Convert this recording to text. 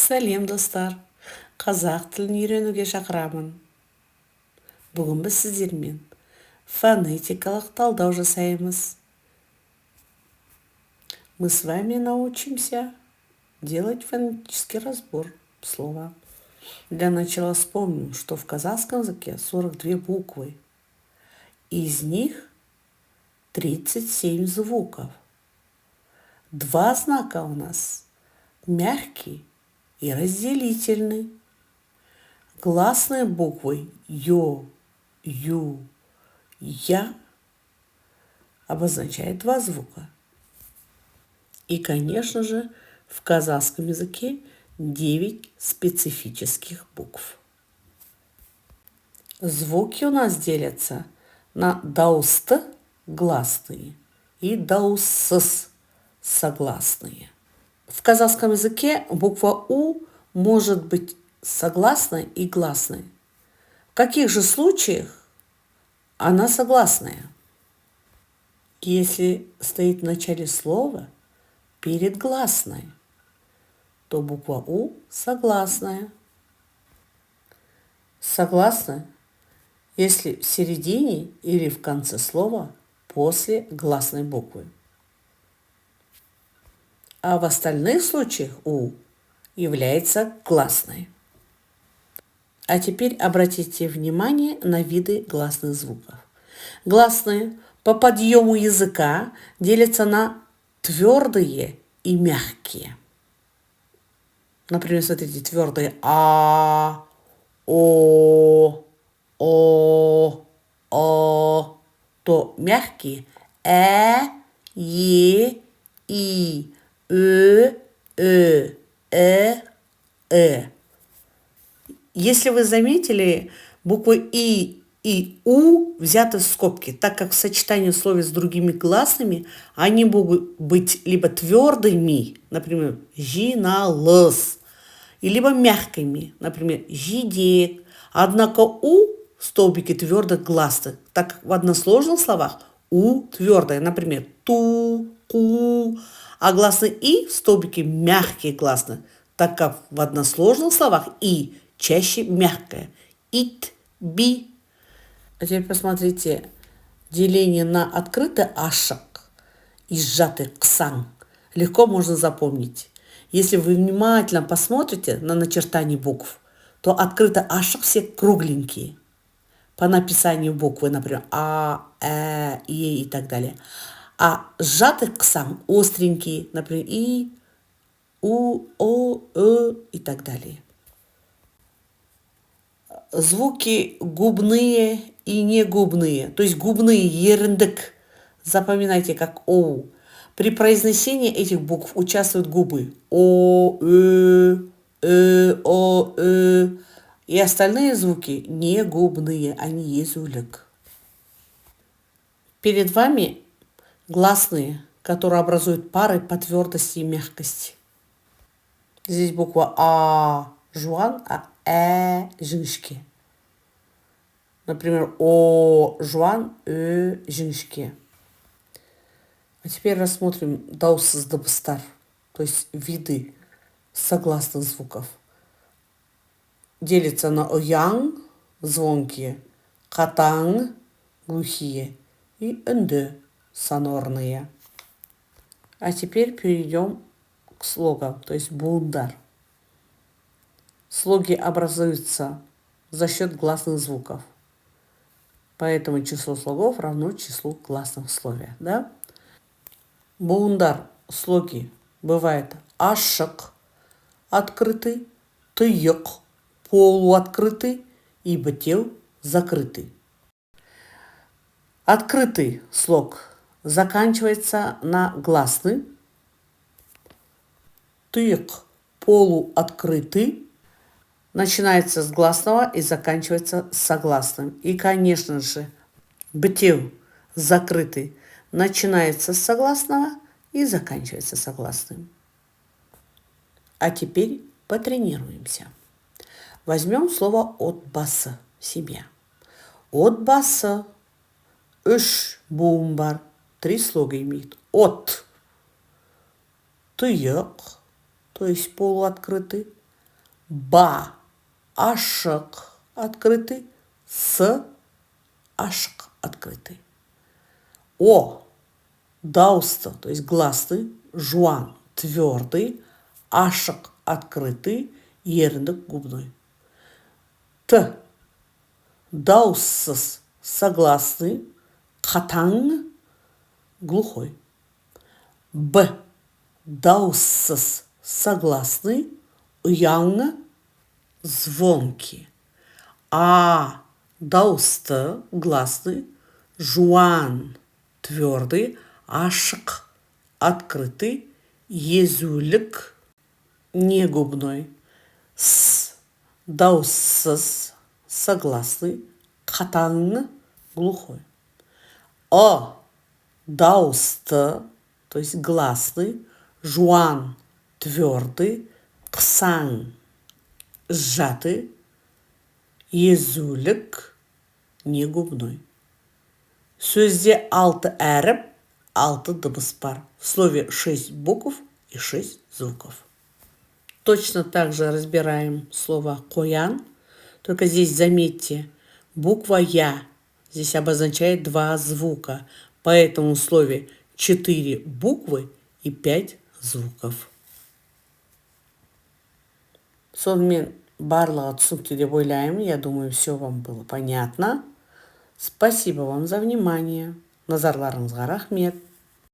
Сәлем достар, қазақ тілін үйренуге шақырамын. Бүгін біз сіздермен фонетикалық талдау жасаймыз. Мы с вами научимся делать фонетический разбор слова. Для начала вспомним, что в казахском языке 42 буквы. Из них 37 звуков. Два знака у нас мягкий и разделительный. Гласные буквы ё, ю, я обозначают два звука. И, конечно же, в казахском языке 9 специфических букв. Звуки у нас делятся на дауысты гласные и дауыссыз согласные. В казахском языке буква У может быть согласной и гласной. В каких же случаях она согласная? Если стоит в начале слова перед гласной, то буква У согласная. Согласна, если в середине или в конце слова после гласной буквы. А в остальных случаях У является гласной. А теперь обратите внимание на виды гласных звуков. Гласные по подъему языка делятся на твердые и мягкие. Например, смотрите, твердые А, О, то мягкие Е, И, Если вы заметили, буквы и У взяты в скобки, так как в сочетании слова с другими гласными они могут быть либо твердыми, например, жиналыс, и либо мягкими, например, жидек. Однако У в столбике твердых гласных, так как в односложных словах У твердое, например, ту, ку, а гласный И в столбике мягкие гласные, так как в односложных словах И чаще мягкое. Ит, би. А теперь посмотрите, деление на открытый ашак и сжатый ксан легко можно запомнить. Если вы внимательно посмотрите на начертание букв, то открытый ашак все кругленькие. По написанию буквы, например, А, Е и так далее. А сжатый ксан остренькие, например, И, У, О, и так далее. Звуки губные и негубные, то есть губные еріндік, запоминайте как О. При произнесении этих букв участвуют губы О, О, и остальные звуки не губные, они езулік. Перед вами гласные, которые образуют пары по твердости и мягкости. Здесь буква А жуан, а жіңішке. Например, О жуан, жіңішке. А теперь рассмотрим дауыссыз дыбыстар, то есть виды согласных звуков. Делится на ояң, звонкие, катаң, глухие, и үнді, сонорные. А теперь перейдем к слогам, то есть буындар. Слоги образуются за счет гласных звуков. Поэтому число слогов равно числу гласных в слове. Да? Буындар, слоги бывает ашық, открытый, тыйық, полуоткрытый и бітеу, закрытый. Открытый слог заканчивается на гласный, тыйық, полуоткрытый, начинается с гласного и заканчивается с согласным. И, конечно же, бітеу, закрытый, начинается с согласного и заканчивается согласным. А теперь потренируемся. Возьмем слово отбасы себе. Отбасы. Үш буын бар. 3 слога имеет. От. Тыйық, то есть полуоткрытый. Ба ашық открытый, с ашық открытый. О дауысты, то есть гласный, жуан твердый, ашық открытый, еріндік губной. Т дауыссыз согласный, қатаң, глухой. Б дауыссыз согласный, ұяң, звонкий. А дауысты гласный, жуан твердый, ашық открытый, езулік, не губной. С дауыссыз согласный, қатаң, глухой. Дауысты, то есть гласный, жуан твердый, қысаң сжатый, езулік, не губной. Сөзде 6 әріп, 6 дыбыс бар. В слове 6 букв и 6 звуков. Точно так же разбираем слово «қоян», только здесь заметьте, буква «я» здесь обозначает 2 звука, поэтому в слове 4 буквы и 5 звуков. Сонымен барлығы түсінікті деп ойлаймын. Я думаю, все вам было понятно. Спасибо вам за внимание. Назарларыңызға рахмет.